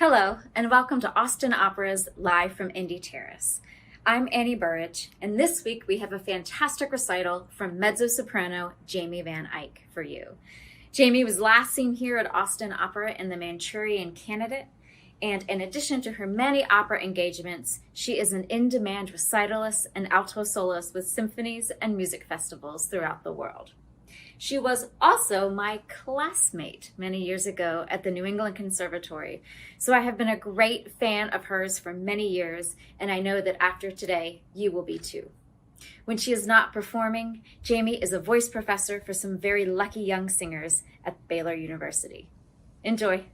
Hello, and welcome to Austin Opera's Live from Indy Terrace. I'm Annie Burridge, and this week we have a fantastic recital from mezzo-soprano Jamie Van Eyck for you. Jamie was last seen here at Austin Opera in The Manchurian Candidate, and in addition to her many opera engagements, she is an in-demand recitalist and alto soloist with symphonies and music festivals throughout the world. She was also my classmate many years ago at the New England Conservatory, so I have been a great fan of hers for many years, and I know that after today, you will be too. When she is not performing, Jamie is a voice professor for some very lucky young singers at Baylor University. Enjoy.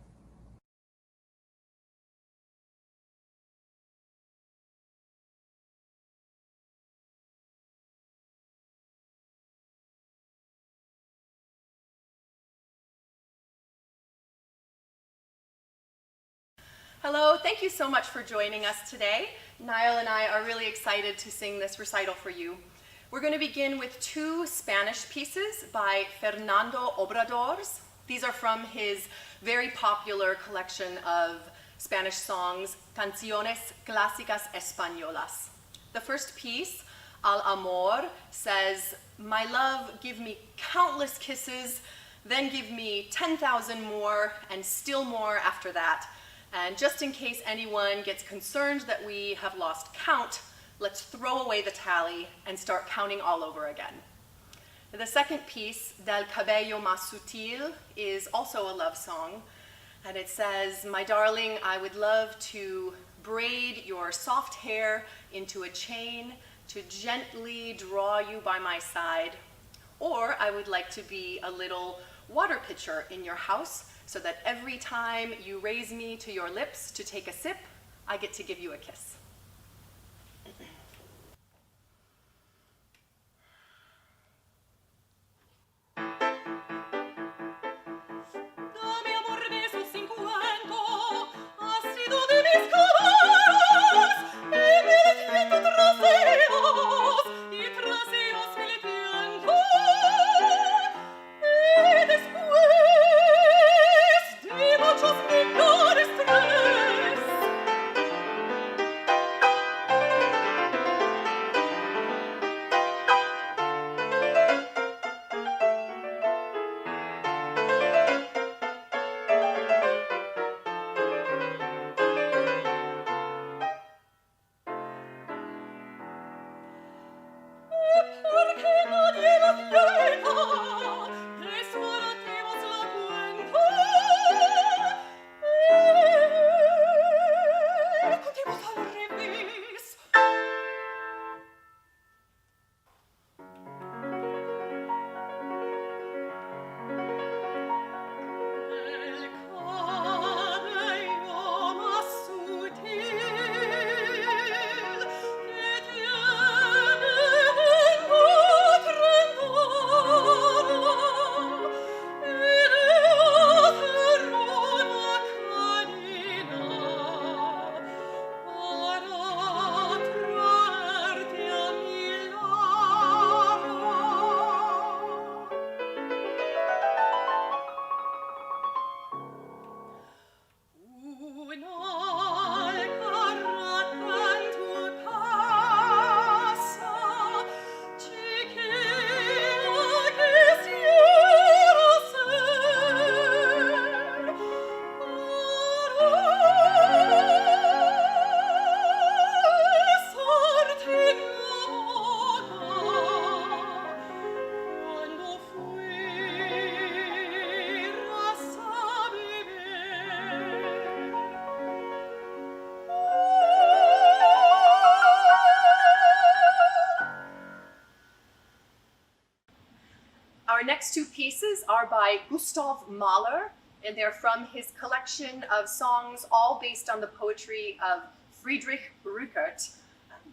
Hello, thank you so much for joining us today. Nyle and I are really excited to sing this recital for you. We're going to begin with two Spanish pieces by Fernando Obradors. These are from his very popular collection of Spanish songs, Canciones Clásicas Españolas. The first piece, Al Amor, says, "My love, give me countless kisses, then give me 10,000 more, and still more after that. And just in case anyone gets concerned that we have lost count, let's throw away the tally and start counting all over again." The second piece, Del Cabello Más Sutil, is also a love song. And it says, "My darling, I would love to braid your soft hair into a chain to gently draw you by my side. Or I would like to be a little water pitcher in your house, so that every time you raise me to your lips to take a sip, I get to give you a kiss." Our next two pieces are by Gustav Mahler, and they're from his collection of songs all based on the poetry of Friedrich Rückert.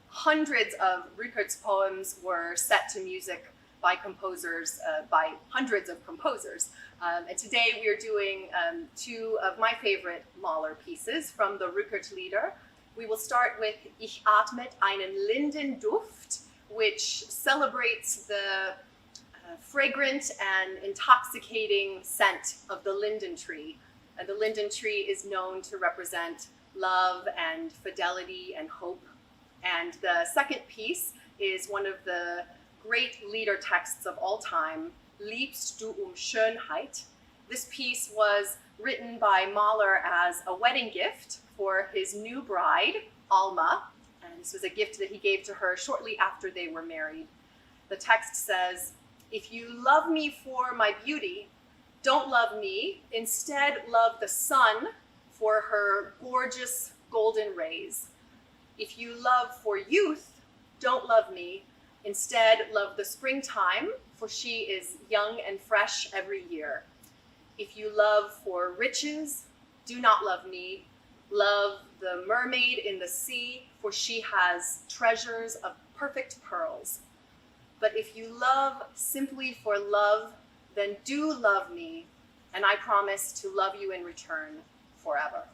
Hundreds of Rückert's poems were set to music by composers, by hundreds of composers. And today we are doing two of my favorite Mahler pieces from the Rückert Lieder. We will start with Ich atmet einen Lindenduft, which celebrates the fragrant and intoxicating scent of the linden tree. The linden tree is known to represent love and fidelity and hope. And the second piece is one of the great lieder texts of all time, Liebst du Schönheit. This piece was written by Mahler as a wedding gift for his new bride, Alma, and this was a gift that he gave to her shortly after they were married. The text says, "If you love me for my beauty, don't love me. Instead, love the sun for her gorgeous golden rays. If you love for youth, don't love me. Instead, love the springtime, for she is young and fresh every year. If you love for riches, do not love me. Love the mermaid in the sea, for she has treasures of perfect pearls. But if you love simply for love, then do love me, and I promise to love you in return forever."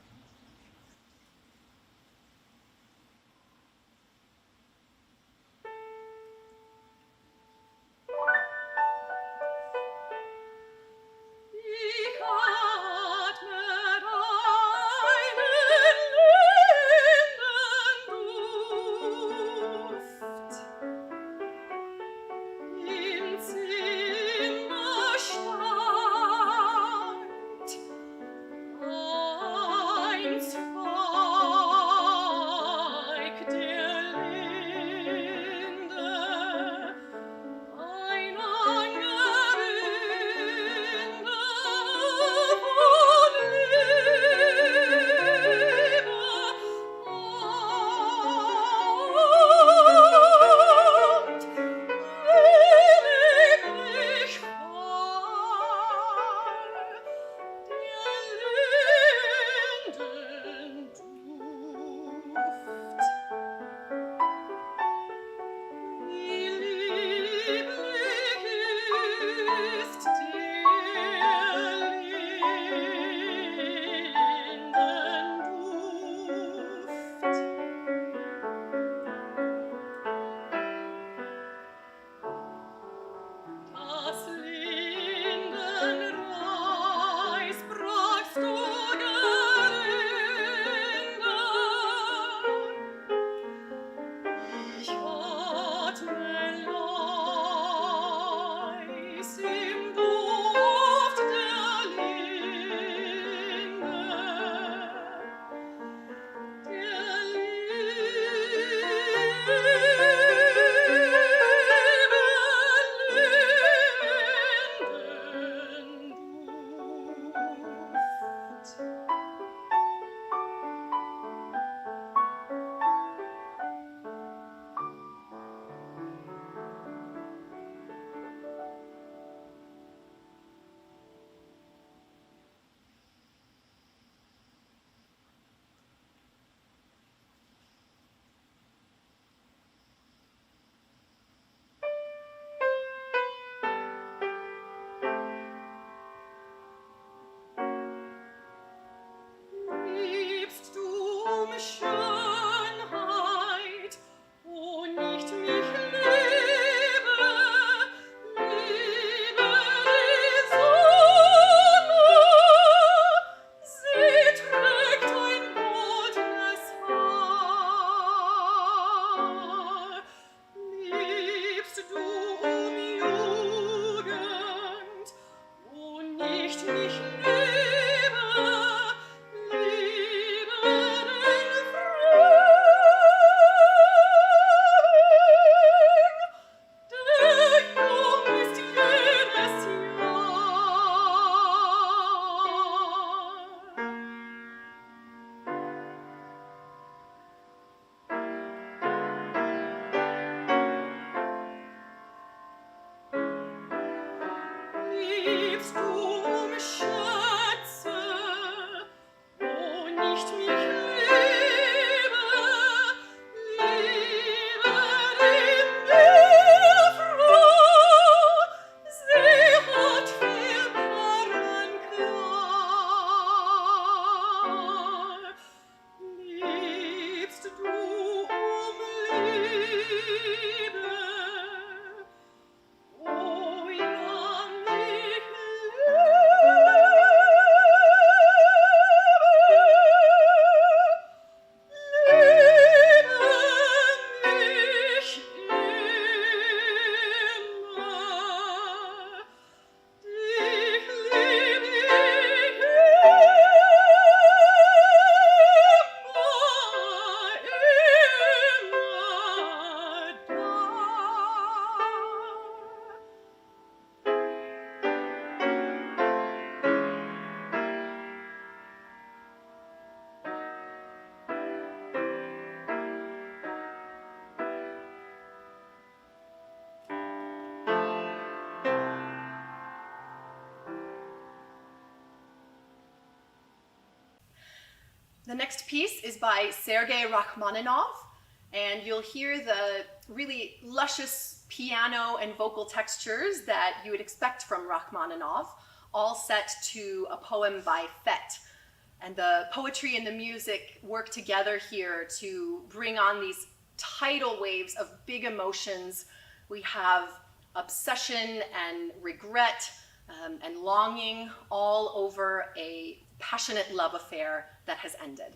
The next piece is by Sergei Rachmaninoff, and you'll hear the really luscious piano and vocal textures that you would expect from Rachmaninoff, all set to a poem by Fett. And the poetry and the music work together here to bring on these tidal waves of big emotions. We have obsession and regret and longing all over a passionate love affair that has ended.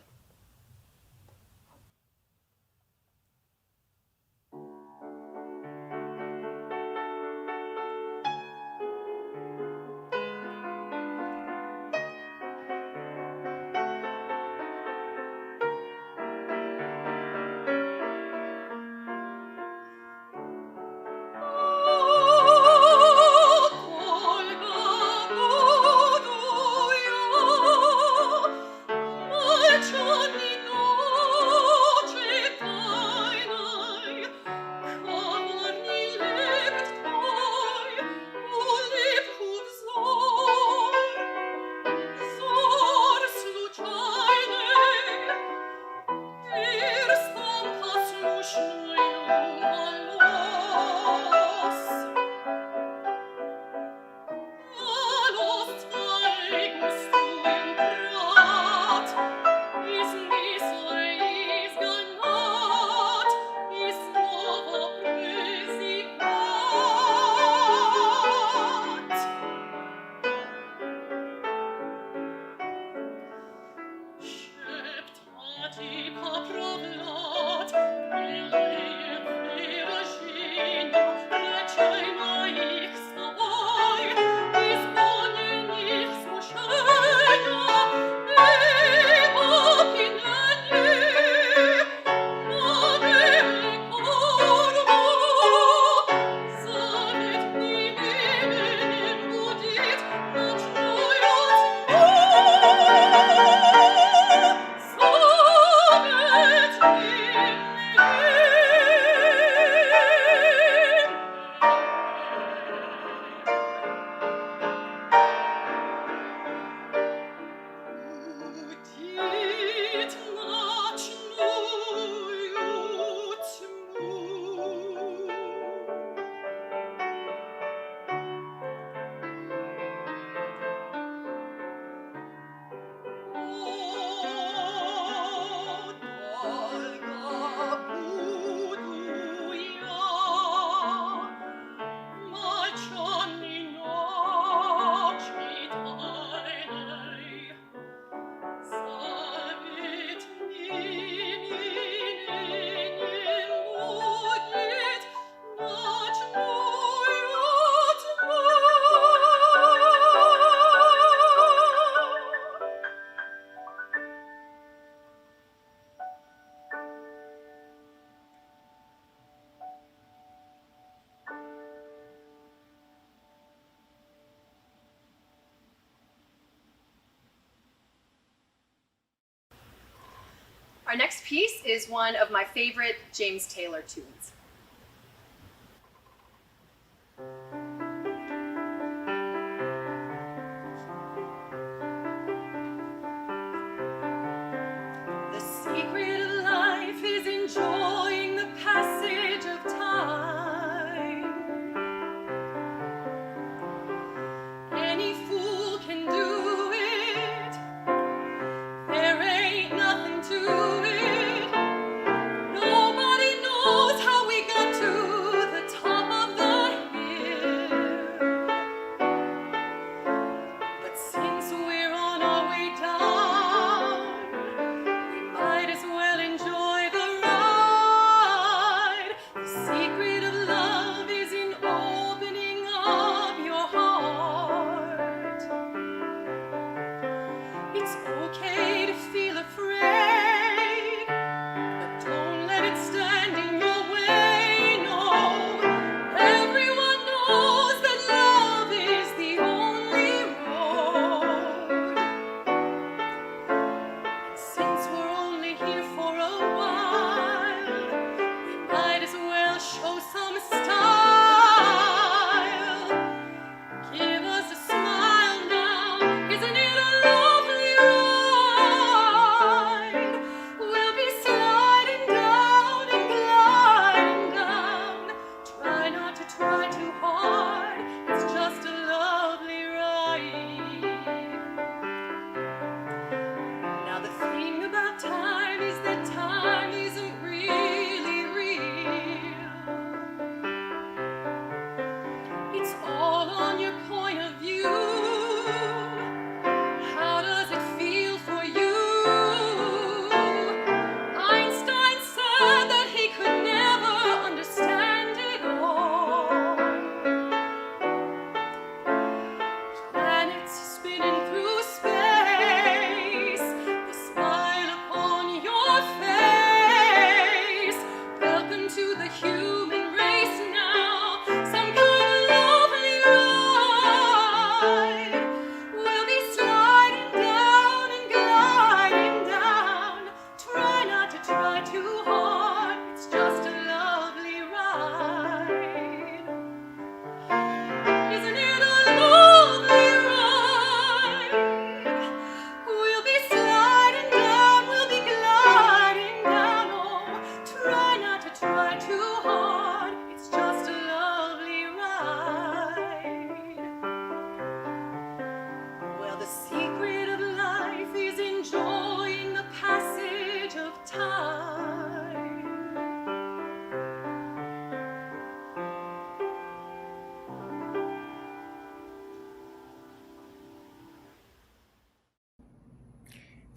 Our next piece is one of my favorite James Taylor tunes. The secret of life is enjoying the passage of time. Any fool can do it. There ain't nothing to it. Nobody knows how we got to the top of the hill. But since we're on our way down, we might as well enjoy the ride.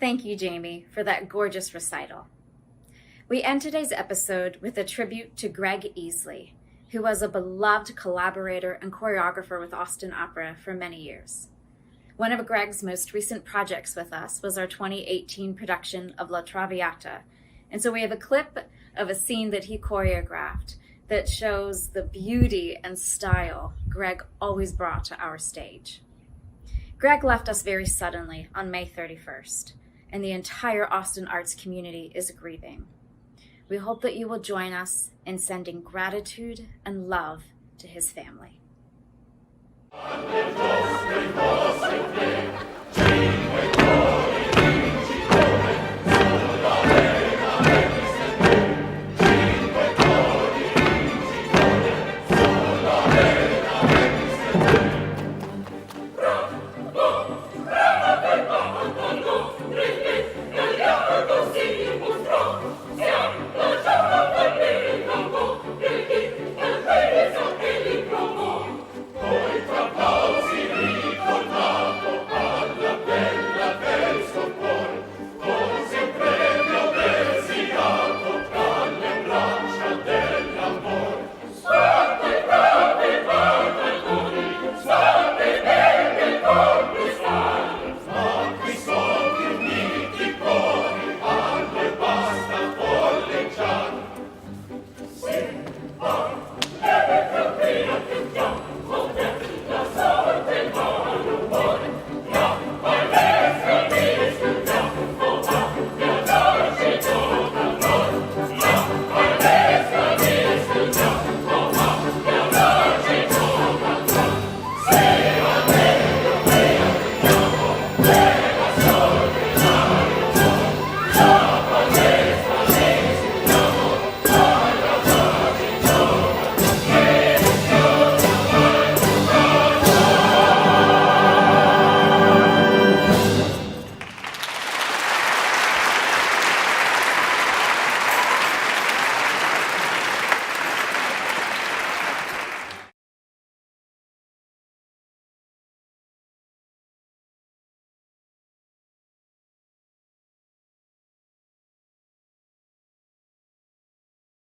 Thank you, Jamie, for that gorgeous recital. We end today's episode with a tribute to Greg Easley, who was a beloved collaborator and choreographer with Austin Opera for many years. One of Greg's most recent projects with us was our 2018 production of La Traviata, and so we have a clip of a scene that he choreographed that shows the beauty and style Greg always brought to our stage. Greg left us very suddenly on May 31st, and the entire Austin arts community is grieving. We hope that you will join us in sending gratitude and love to his family.